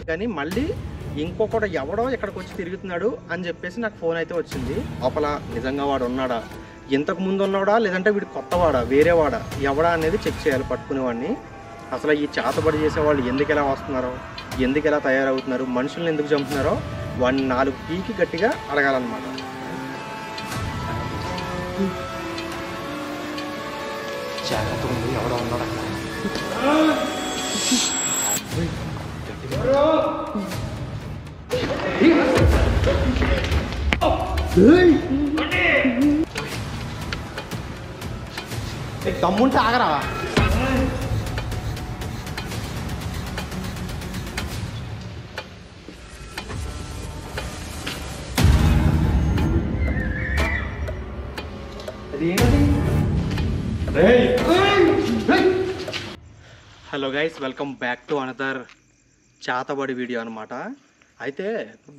కానీ మళ్ళీ ఇంకొకడు ఎవడో ఇక్కడికి వచ్చి తిరుగుతున్నాడు అని చెప్పేసి నాకు ఫోన్ అయితే వచ్చింది. లోపల నిజంగా వాడు ఉన్నాడా, ఇంతకు ముందు ఉన్నవాడా లేదంటే వీడు కొత్తవాడా వేరేవాడా ఎవడా అనేది చెక్ చేయాలి పట్టుకునేవాడిని. అసలు ఈ చేతబడి చేసేవాళ్ళు ఎందుకు ఎలా వస్తున్నారో, ఎందుకు ఎలా తయారవుతున్నారు, మనుషుల్ని ఎందుకు చంపుతున్నారో వాడిని 4 పీకి గట్టిగా అడగాలన్నమాట. జాగ్రత్తగా ఉంది, ఎవడో ఉన్నాడు అక్కడ. దమ్ముంటే ఆగరా. Hello guys, welcome back to another చేతబడి వీడియో అనమాట. అయితే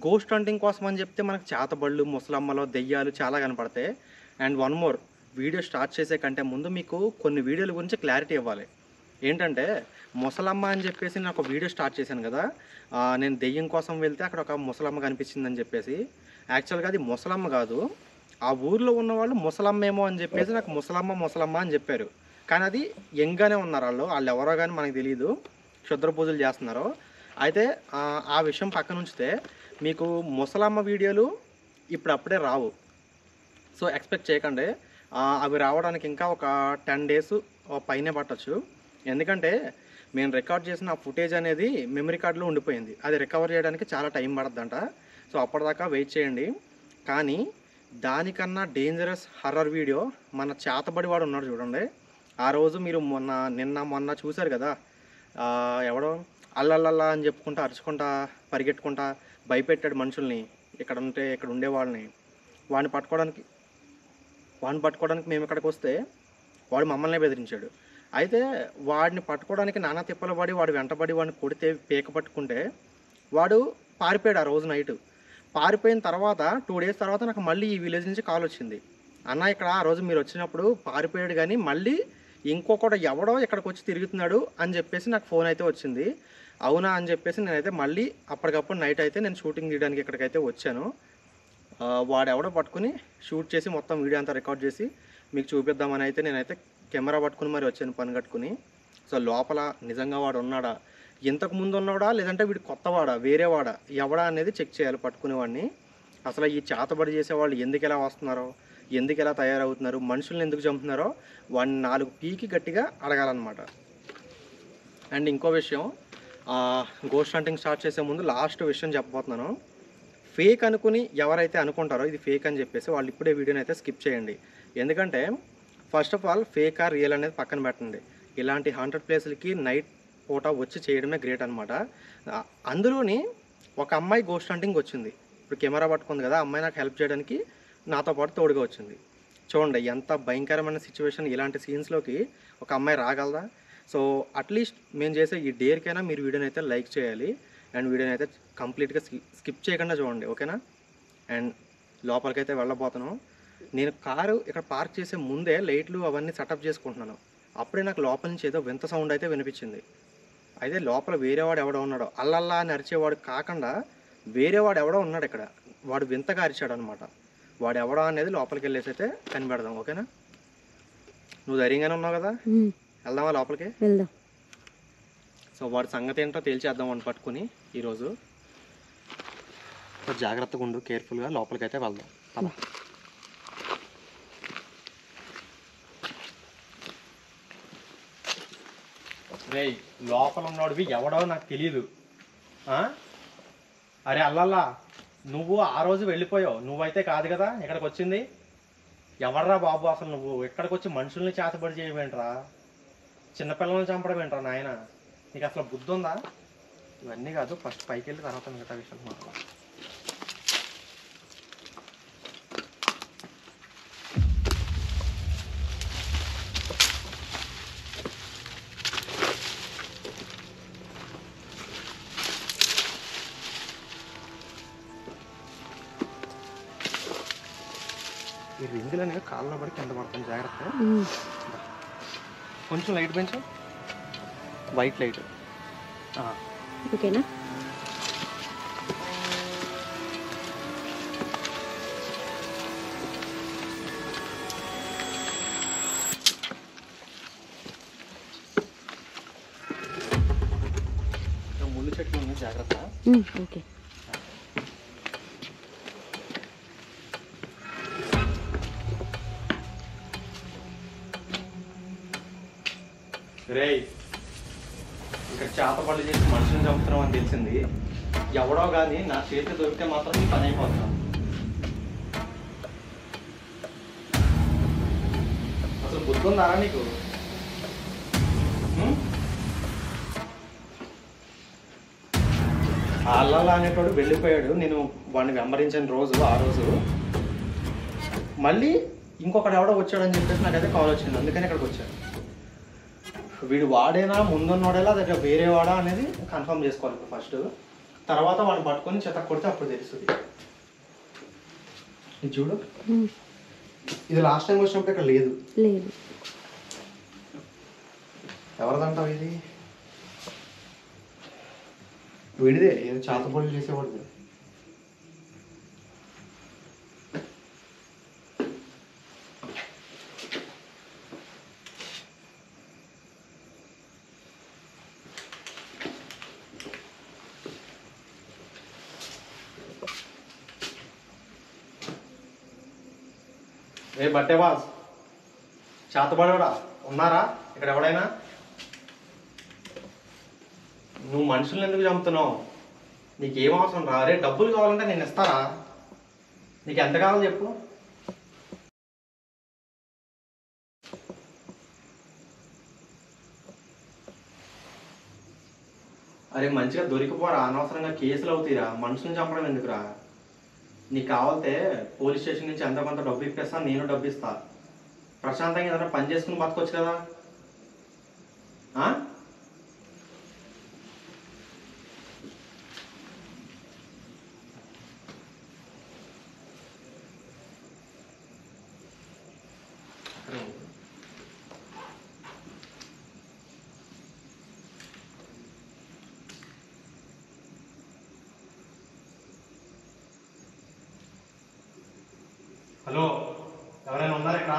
గోస్ట్ హంటింగ్ కోసం అని చెప్తే మనకు చేతబళ్ళు, ముసలమ్మలు, దెయ్యాలు చాలా కనపడతాయి. And one more, video start చేసే కంటే ముందు మీకు కొన్ని వీడియోల గురించి క్లారిటీ ఇవ్వాలి. ఏంటంటే ముసలమ్మ అని చెప్పేసి నేను ఒక వీడియో స్టార్ట్ చేశాను కదా, నేను దెయ్యం కోసం వెళ్తే అక్కడ ఒక ముసలమ్మ కనిపించిందని చెప్పేసి. యాక్చువల్గా అది ముసలమ్మ కాదు, ఆ ఊర్లో ఉన్నవాళ్ళు ముసలమ్మేమో అని చెప్పేసి నాకు ముసలమ్మ అని చెప్పారు. కానీ అది యంగ్గానే ఉన్నారు వాళ్ళు ఎవరో కానీ మనకు తెలియదు, క్షుద్ర పూజలు చేస్తున్నారు. అయితే ఆ విషయం పక్కన ఉంచితే మీకు ముసలమ్మ వీడియోలు ఇప్పుడప్పుడే రావు, సో ఎక్స్పెక్ట్ చేయకండి. అవి రావడానికి ఇంకా ఒక 10 days పైనే పట్టచ్చు. ఎందుకంటే మేము రికార్డ్ చేసిన ఆ ఫుటేజ్ అనేది మెమరీ కార్డులో ఉండిపోయింది, అది రికవర్ చేయడానికి చాలా టైం పడుతుందంట. సో అప్పటిదాకా వెయిట్ చేయండి. కానీ దానికన్నా డేంజరస్ హర్రర్ వీడియో మన చేతబడి వాడు ఉన్నాడు చూడండి. ఆ రోజు మీరు మొన్న చూశారు కదా, ఎవడో అల్లల్లల్లా అని చెప్పుకుంటా అరుచుకుంటా పరిగెట్టుకుంటా భయపెట్టాడు మనుషుల్ని, ఇక్కడ ఉండే వాడిని పట్టుకోవడానికి మేము ఇక్కడికి వస్తే వాడు మమ్మల్ని బెదిరించాడు. అయితే వాడిని పట్టుకోవడానికి నానా తిప్పలు పడి వాడు వెంటబడి వాడిని కొడితే పీక పట్టుకుంటే వాడు పారిపోయాడు. ఆ రోజు నైట్ పారిపోయిన తర్వాత 2 days తర్వాత నాకు మళ్ళీ ఈ విలేజ్ నుంచి కాల్ వచ్చింది. అన్న ఇక్కడ ఆ రోజు మీరు వచ్చినప్పుడు పారిపోయాడు కానీ మళ్ళీ ఇంకొకడు ఎవడో ఇక్కడికి వచ్చి తిరుగుతున్నాడు అని చెప్పేసి నాకు ఫోన్ అయితే వచ్చింది. అవునా అని చెప్పేసి నేనైతే మళ్ళీ అప్పటికప్పుడు నైట్ అయితే నేను షూటింగ్ తీయడానికి ఇక్కడికైతే వచ్చాను. వాడు ఎవడో పట్టుకుని షూట్ చేసి మొత్తం వీడియో అంతా రికార్డ్ చేసి మీకు చూపిద్దామని అయితే నేనైతే కెమెరా పట్టుకుని మరి వచ్చాను పని కట్టుకుని. సో లోపల నిజంగా వాడు ఉన్నాడా, ఇంతకు ముందు ఉన్నవాడా లేదంటే వీడు కొత్తవాడా వేరేవాడా ఎవడా అనేది చెక్ చేయాలి పట్టుకునేవాడిని. అసలు ఈ చేతబడి చేసేవాళ్ళు ఎందుకు ఎలా వస్తున్నారో, ఎందుకు ఎలా తయారవుతున్నారు, మనుషుల్ని ఎందుకు చంపుతున్నారో వాడిని 4 పీకి గట్టిగా అడగాలన్నమాట. అండ్ ఇంకో విషయం, గోస్ట్ హంటింగ్ స్టార్ట్ చేసే ముందు లాస్ట్ విషయం చెప్పబోతున్నాను. ఫేక్ అనుకుని ఎవరైతే అనుకుంటారో ఇది ఫేక్ అని చెప్పేసి వాళ్ళు ఇప్పుడే వీడియోని అయితే స్కిప్ చేయండి. ఎందుకంటే first of all fake are real అనేది పక్కన పెట్టండి. ఇలాంటి 100 ప్లేసులకి నైట్ పూట వచ్చి చేయడమే గ్రేట్ అనమాట. అందులోని ఒక అమ్మాయి గోస్ట్ హంటింగ్ వచ్చింది, ఇప్పుడు కెమెరా పట్టుకుంది కదా, అమ్మాయి నాకు హెల్ప్ చేయడానికి నాతో పాటు తోడుగా వచ్చింది. చూడండి ఎంత భయంకరమైన సిచ్యువేషన్, ఇలాంటి సీన్స్లోకి ఒక అమ్మాయి రాగలదా? సో అట్లీస్ట్ మేము చేసే ఈ డేర్కైనా మీరు వీడియోని అయితే లైక్ చేయాలి అండ్ వీడియోని అయితే కంప్లీట్గా స్కిప్ చేయకుండా చూడండి, ఓకేనా? అండ్ లోపలికైతే వెళ్ళబోతున్నాం. నేను కారు ఇక్కడ పార్క్ చేసే ముందే లైట్లు అవన్నీ సెటప్ చేసుకుంటున్నాను. అప్పుడే నాకు లోపల నుంచి ఏదో వింత సౌండ్ అయితే వినిపించింది. అయితే లోపల వేరేవాడు ఎవడో ఉన్నాడో, అల్లల్లా అని అరిచేవాడు కాకుండా వేరేవాడు ఎవడో ఉన్నాడు ఇక్కడ, వాడు వింతగా అరిచాడు అనమాట. వాడు ఎవడో అనేది లోపలికి వెళ్ళేసి అయితే కనిపెడదాం, ఓకేనా? నువ్వు ధైర్యంగానే ఉన్నావు కదా, వెళ్దామా లోపలికి? వెళ్దాం. సో వాడి సంగతి ఏంటో తేల్చేద్దాం అని పట్టుకుని ఈరోజు. జాగ్రత్తగా ఉండు, కేర్ఫుల్గా లోపలికి అయితే వెళ్దాం. పద. రే లోపల ఉన్నాడువి ఎవడో నాకు తెలీదు. అరే అల్లల్లా, నువ్వు ఆ రోజు వెళ్ళిపోయావు, నువ్వైతే కాదు కదా ఇక్కడికి వచ్చింది. ఎవర్రా బాబు అసలు నువ్వు ఇక్కడికి వచ్చి మనుషుల్ని చేతబడి చేయమేంట్రా, చిన్నపిల్లల్ని చంపడం ఏంట్రా నాయన, నీకు అసలు బుద్ధి ఉందా? ఇవన్నీ కాదు, ఫస్ట్ పైకి వెళ్ళి తర్వాత మిగతా విషయం మాట్లాడాలి. ఈ రింగులు అనేవి కాళ్ళలో పడి కింద పడతాను, జాగ్రత్త. కొంచెం లైట్ పెంచు. White light. ఓకేనా? ముళ్ళు చెట్టు ఉంది, జాగ్రత్త. ఓకే. రే, ఇక్కడ చేపపళ్ళు చేసి మనుషులను చంపుతున్నాం అని తెలిసింది. ఎవడో కానీ నా చేతి దొరికితే మాత్రం నీ పని అయిపోతున్నాం. అసలు బుద్ధి ఉందారా నీకు? అల్లల్లా అనేటోడు వెళ్ళిపోయాడు. నేను వాడిని వెంబరించిన రోజు, ఆ రోజు మళ్ళీ ఇంకొకటి ఎవడో వచ్చాడని చెప్పేసి నాకైతే కాల్ వచ్చింది. అందుకని ఇక్కడికి వచ్చాను. వీడు వాడేనా, ముందున్నోడేలా, దగ్గర వేరే వాడా అనేది కన్ఫర్మ్ చేసుకోవాలి ఇప్పుడు ఫస్ట్. తర్వాత వాడిని పట్టుకొని చెత్త కొడితే అప్పుడు తెలుస్తుంది. ఇది చూడు, ఇది లాస్ట్ టైం వచ్చినప్పుడు ఇక్కడ లేదు. లేదు. ఎవరిదంటావు ఇది? వీడిదే, ఏదో చేతపొడి చేసేవాడిది. ఏ బట్టే బాస్, చేతపడేవాడా ఉన్నారా ఇక్కడ ఎవడైనా? నువ్వు మనుషుల్ని ఎందుకు చంపుతున్నావు? నీకేం అవసరం రా? రే, డబ్బులు కావాలంటే నేను ఇస్తారా? నీకు ఎంత కావాలో చెప్పు. అరే మంచిగా దొరికిపోరా, అనవసరంగా కేసులు అవుతాయిరా. మనుషుల్ని చంపడం ఎందుకురా? నీకు కావాలంటే పోలీస్ స్టేషన్ నుంచి ఎంత కొంత డబ్బు ఇప్పిస్తాను, నేను డబ్బు ఇస్తా. ప్రశాంతంగా ఏదైనా పని చేసుకుని బతకొచ్చు కదా. హలో, ఎవరైనా ఉన్నారా ఇక్కడ?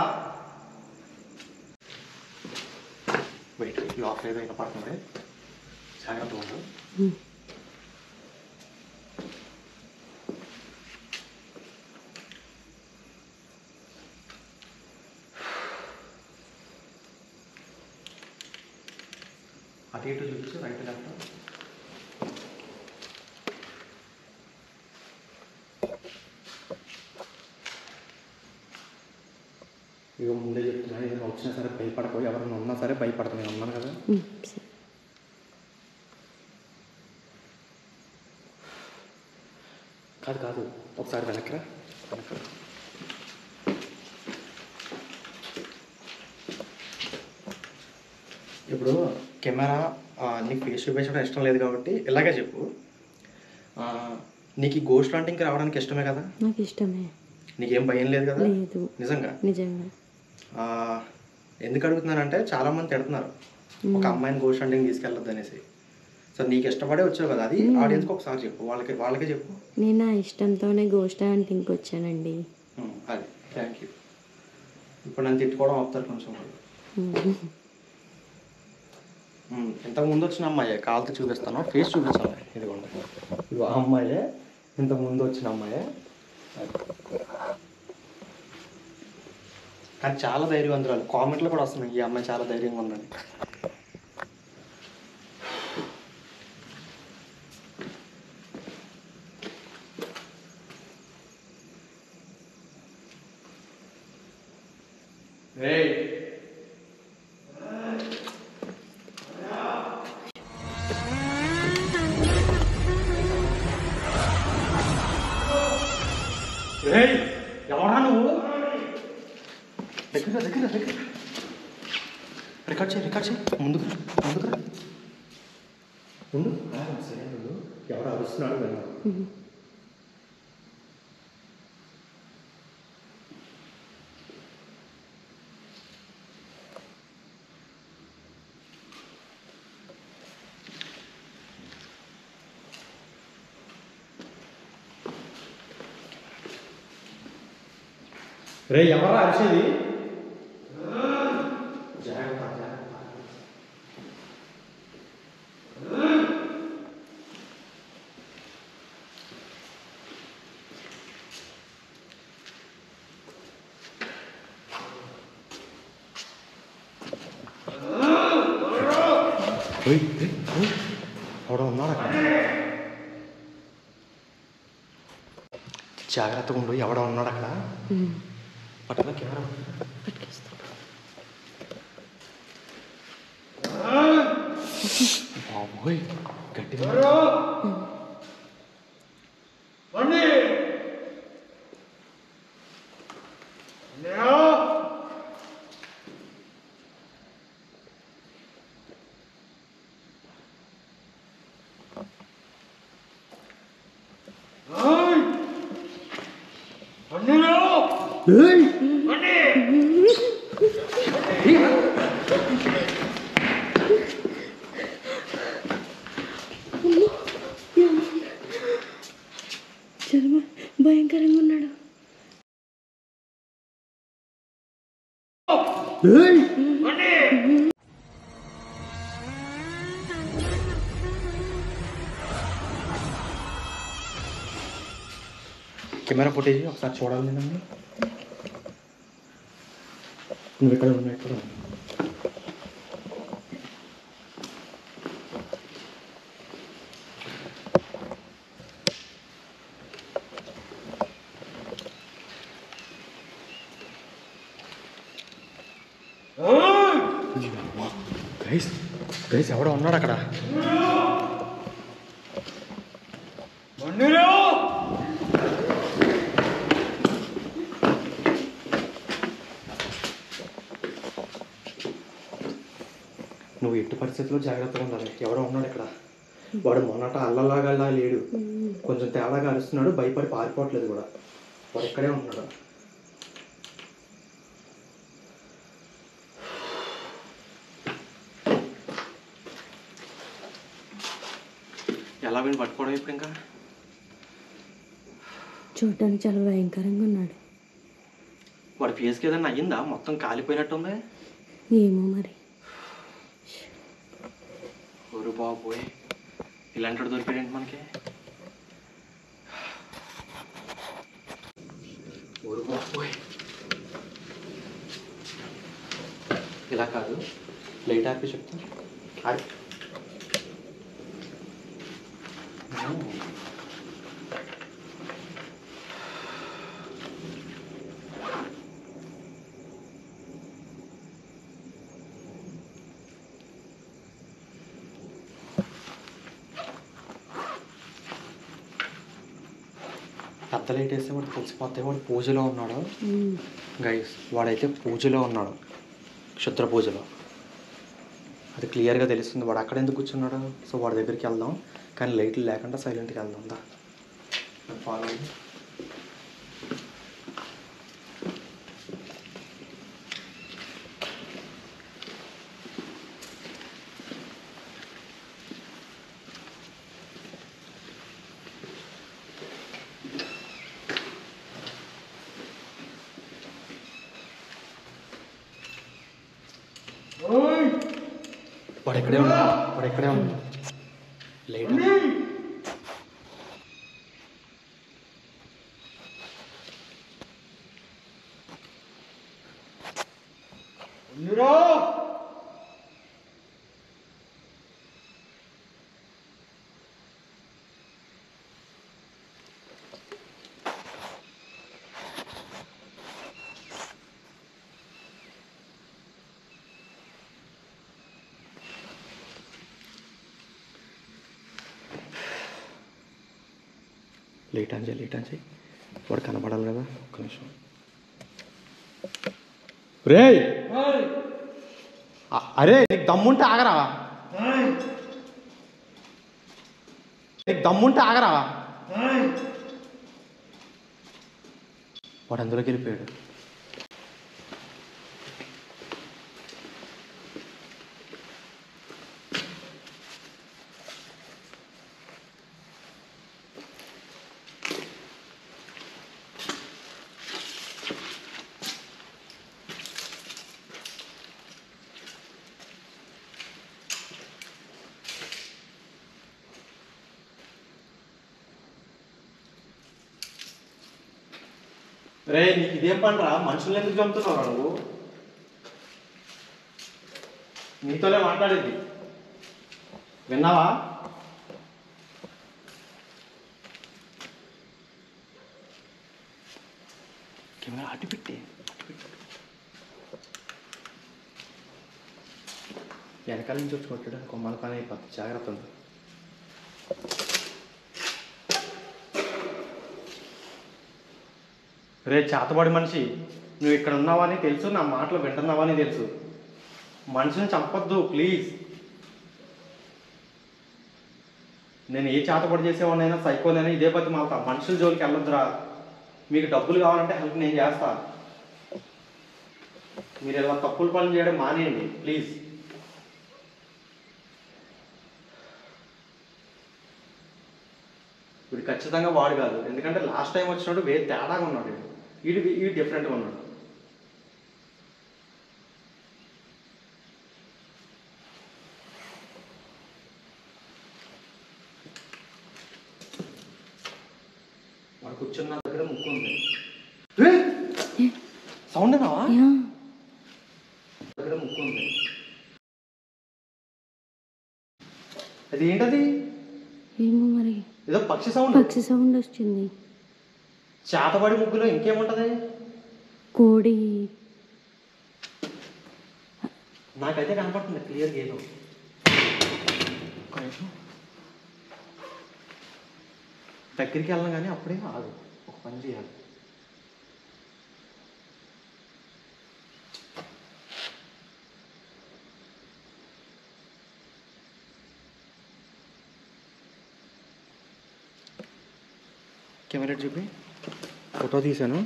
వెయిట్, లాక్ ఏదో ఇంకా పడుతుంది, జాగ్రత్తగా ఉండు. అటు ఇటు చూపించు, రైట్ లెఫ్ట్. ఇక ముందే చెప్తున్నా, ఏదైనా వచ్చినా సరే భయపడకు. ఎవరైనా ఉన్నా సరే భయపడతాను, నేను ఉన్నాను కదా. కాదు కాదు, ఒకసారి వెనక్రా. ఇప్పుడు కెమెరా నీకు ఫేస్ చూపించడం ఇష్టం లేదు కాబట్టి ఇలాగే చెప్పు. నీకు ఈ గోస్ట్ లాంటింగ్కి రావడానికి ఇష్టమే కదా? నాకు ఇష్టమే. నీకేం భయం లేదు కదా? లేదు. నిజంగా? నిజంగా. ఎందుకు అడుగుతున్నానంటే చాలామంది తిడుతున్నారు ఒక అమ్మాయిని గోస్ట్ హంటింగ్ తీసుకెళ్ళొద్దు అనేసి. సో నీకు ఇష్టపడే వచ్చావు కదా, అది ఆడియన్స్కి ఒకసారి చెప్పు, వాళ్ళకే చెప్పు. నేను నా ఇష్టంతోనే గోస్ట్ హంటింగ్కి వచ్చానండి. అది థ్యాంక్ యూ. ఇప్పుడు నన్ను తిట్టుకోవడం ఆపుతారు కొంచెం. ఇంతకు ముందు వచ్చిన అమ్మాయే, కాలుతో చూపిస్తాను, ఫేస్ చూపించాను. ఇదిగోండి, ఇది ఆ అమ్మాయే, ఇంతకు ముందు వచ్చిన అమ్మాయే. కానీ చాలా ధైర్యవంతురాలు. కామెంట్లు కూడా వస్తున్నాయి, ఈ అమ్మాయి చాలా ధైర్యంగా ఉందని. ఎవరా నువ్వు? దగ్గర దగ్గర దగ్గర రికార్డ్ చేయి ముందుకు ముందు. సరే, ఎవరు అరుస్తున్నాడు విన్నాను. రే ఎవరా అరిచేది? ఎవడో ఉన్నాడు అక్కడ. జాగ్రత్తగా ఉండు, ఎవడో ఉన్నాడు అక్కడ. పట్టుకో కెమెరా పట్టుకేస్తా. బాబోయ్ గట్టిగా చాలా భయంకరంగా ఉన్నాడు. కెమెరా ఫుటేజ్ ఒకసారి చూడాలి నేనండి. నువ్వు ఎక్కడ ఉన్నావు? ఎక్కడ ఉన్నావు? గైస్ గైస్ ఎవడో ఉన్నాడు అక్కడ. నువ్వు ఎట్టి పరిస్థితుల్లో జాగ్రత్తగా ఉండాలి. ఎవడో ఉన్నాడు ఇక్కడ. వాడు మొన్నట అల్లలాగా లేడు, కొంచెం తేడాగా అరుస్తున్నాడు. భయపడి పారిపోవట్లేదు కూడా. వాడు ఇక్కడే ఉన్నాడు. ఎలా వీడిని పట్టుకోవడం ఇప్పుడు? ఇంకా చూడటానికి చాలా భయంకరంగా ఉన్నాడు. వాడి ఫేస్కి ఏదన్నా అయ్యిందా? మొత్తం కాలిపోయినట్టుంది. ఏమో మరి. ఊరు బాబోయ్, ఇలాంటి వాడు దొరికాడేంటి మనకి? ఊరు బాబోయ్, ఇలా కాదు, లైట్ ఆపి చెప్తాను. పెద్ద లైట్ వేస్తే వాడు తెలిసిపోతే వాడు పూజలో ఉన్నాడు. గైస్ వాడైతే పూజలో ఉన్నాడు, క్షుద్ర పూజలో. అది క్లియర్గా తెలుస్తుంది. వాడు అక్కడ ఎందుకు కూర్చున్నాడు? సో వాడి దగ్గరికి వెళ్దాం, కానీ లైట్లు లేకుండా సైలెంట్గా వెళ్దాం. దా ఫాలో అయ్యి. వాడు ఇక్కడే ఉన్నాడు, వాడు ఇక్కడే ఉన్నాడు. లేట్ లేట్ అని చేయి. వాడు కనబడాలి కదా. ఒక్క నిమిషం. రే అరే, నీకు దమ్ముంటే ఆగరా, నీకు దమ్ముంటే ఆగరా. వాడు అందులోకి వెళ్ళిపోయాడు. రే నీకు ఇదేం పనిరా? మనుషులు ఎందుకు చంపుతున్నావురా నువ్వు? నీతోనే మాట్లాడేది విన్నావా? కెమెరా అటు పెట్టి వెనకాల నుంచి వచ్చి కొట్టడం కొమ్మల పని అయిపోతుంది. జాగ్రత్త ఉంది. రే చేతబడి మనిషి, నువ్వు ఇక్కడ ఉన్నావని తెలుసు, నా మాటలు వింటున్నావని తెలుసు. మనిషిని చంపొద్దు ప్లీజ్. నేను ఏ చేతబడి చేసేవాడినైనా సైకోనైనా ఇదే పత్తి మాల్తా. మనుషుల జోలికి వెళ్ళొద్దురా. మీకు డబ్బులు కావాలంటే హెల్ప్ నేను చేస్తా. మీరు ఇలా తప్పులు పనులు చేయడం మానేయండి ప్లీజ్. వీడు ఖచ్చితంగా వాడు కాదు, ఎందుకంటే లాస్ట్ టైం వచ్చినప్పుడు వేరే తేడాగా ఉన్నాడు. వీడు డిఫరెంట్గా ఉన్నాడు. వాడు కూర్చున్న దగ్గర ముక్కు ఉంది. సౌండ్ అన్నావా? దగ్గర ముక్కు ఉంది. అది ఏంటది? ఏమో మరి, ఏదో పక్షి సౌండ్ వచ్చింది. చేతబడి ముగ్గులో ఇంకేముంటది? కోడి. నాకైతే కనపడుతుంది క్లియర్గా ఏదో. దగ్గరికి వెళ్ళను కానీ అప్పుడే ఆగు. ఒక పని చేయాలి. కెమెరా చూపి. ఫోటో తీసాను.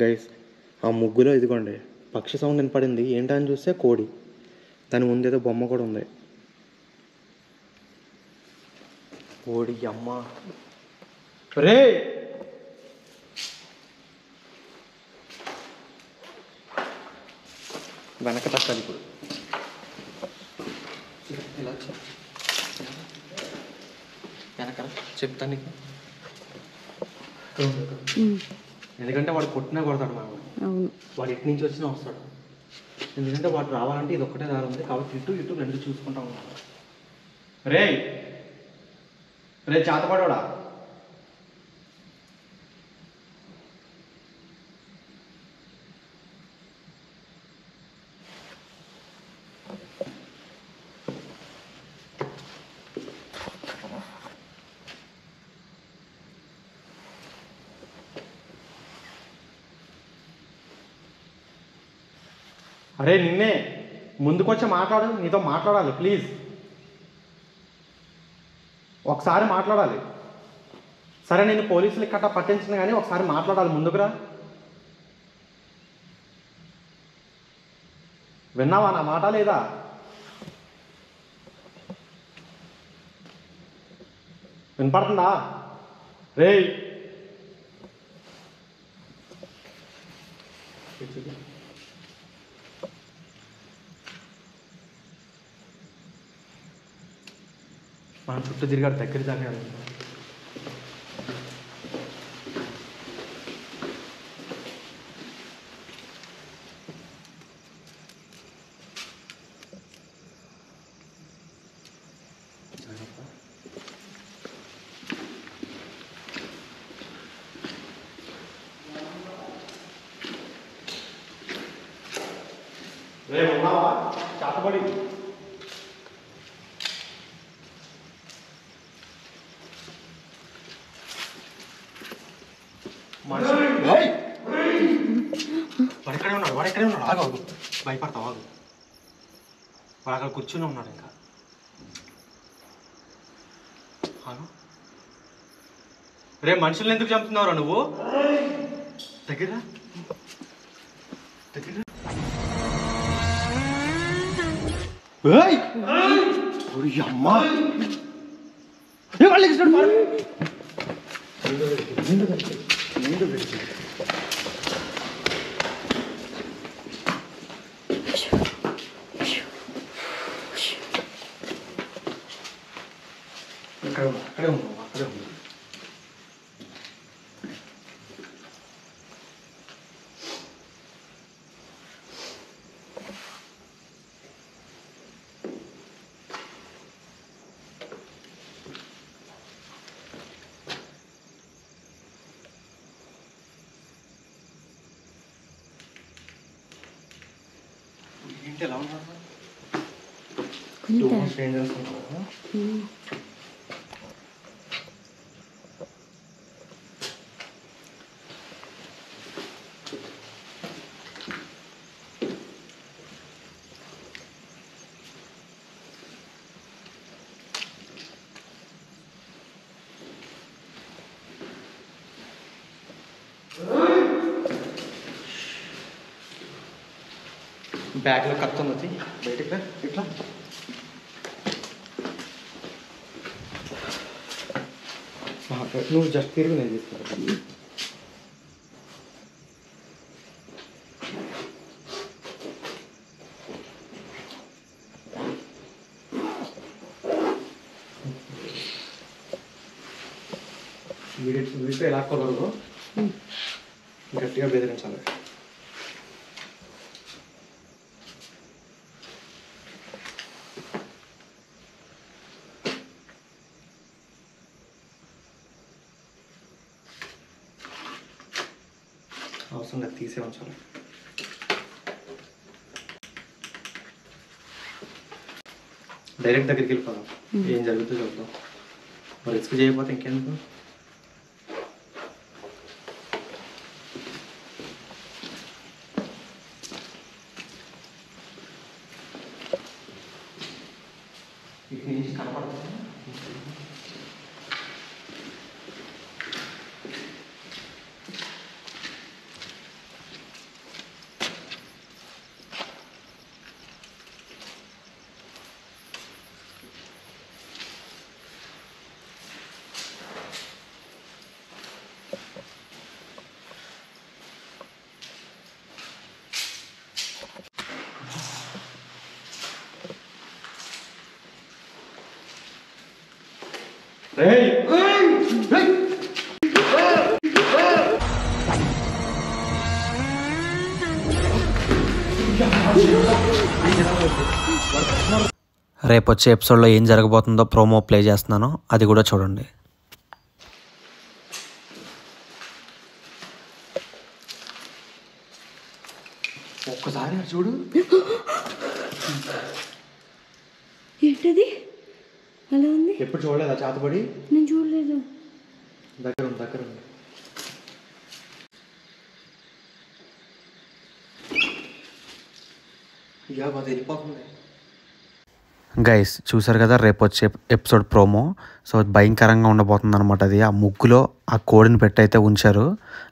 గైస్ ఆ ముగ్గులో ఇదిగోండి పక్షి సౌండ్ వినపడింది. ఏంటని చూస్తే కోడి. దాని ముందేదో బొమ్మ కూడా ఉంది. కోడి అమ్మ రే. వెనక తక్కాలి ఇప్పుడు. ఇలా వెనకాల చెప్తాను నీకు. ఎందుకంటే వాడు కొట్టినా కొడతాడు మనం. వాడు ఎటు నుంచి వచ్చినా వస్తాడు. ఎందుకంటే వాడు రావాలంటే ఇది ఒక్కటే దారి ఉంది కాబట్టి ఇటు రెండు చూసుకుంటా ఉన్నాడు. రే రే చేతపడోడా. అరే నిన్నే ముందుకొచ్చి మాట్లాడు. నీతో మాట్లాడాలి ప్లీజ్. ఒకసారి మాట్లాడాలి. సరే నేను పోలీసులకి కట్ట పట్టించిన కానీ ఒకసారి మాట్లాడాలి. ముందుకురా. విన్నావా నా మాట లేదా? వినపడుతుందా? రే మనం చుట్టూ తిరిగాడు. దగ్గర జరగాలి. రే ఉన్నావా? చేతబడి వాడు ఎక్కడే ఉన్నాడు. ఆగు భయపడతావు. ఆగు. వాడు అక్కడ కూర్చుని ఉన్నాడు. ఇంకా ఆగు. రే మనుషుల్ని ఎందుకు చంపుతున్నావురా నువ్వు? దగ్గర అమ్మా ఇక్కడ అక్కడే ఉన్నావు. ఏంటి ఎలా ఉన్నారు? స్ట్రేంజర్స్ ఉంటారు. బ్యాగ్లో కత్తి ఉంది, బయటికి రా. ఇట్లా నువ్వు జస్ట్ తిరిగి నేను తీసుకుంటా. వీడితో ఎలా కొలరు గట్టిగా బెదిరించాలి. అవసరం లేదు, తీసే ఉంచాలి. డైరెక్ట్ దగ్గరికి వెళ్ళిపోదాం, ఏం జరుగుతుందో చూద్దాం. మరి రిస్క్ చేయకపోతే ఇంకెందుకు. ఇక్కడి నుంచి కనపడుతుంది. రేపు వచ్చే ఎపిసోడ్లో ఏం జరగబోతుందో ప్రోమో ప్లే చేస్తున్నాను, అది కూడా చూడండి. ఒక్కసారి చూడు. ఏంటది అలా ఉంది? ఎప్పుడు చూడలేదా చేతబడి? నేను చూడలేదు. దగ్గర ఉంది, దగ్గర ఉంది. ఇక అది వెళ్ళిపోతుంది. గైస్ చూసారు కదా రేపు వచ్చే ఎపిసోడ్ ప్రోమో. సో భయంకరంగా ఉండబోతుంది అనమాట. అది ఆ ముగ్గులో ఆ కోడిని పెట్టయితే ఉంచారు,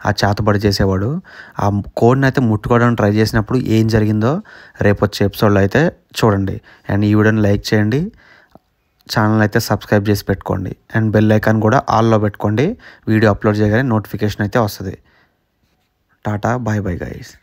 ఆ చేతబడి చేసేవాడు. ఆ కోడిని అయితే ముట్టుకోవడానికి ట్రై చేసినప్పుడు ఏం జరిగిందో రేపు వచ్చే ఎపిసోడ్లో అయితే చూడండి. అండ్ ఈ వీడియోని లైక్ చేయండి, ఛానల్ అయితే సబ్స్క్రైబ్ చేసి పెట్టుకోండి, అండ్ బెల్ ఐకాన్ కూడా ఆల్లో పెట్టుకోండి. వీడియో అప్లోడ్ చేయగానే నోటిఫికేషన్ అయితే వస్తుంది. టాటా, బాయ్ బాయ్ గైస్.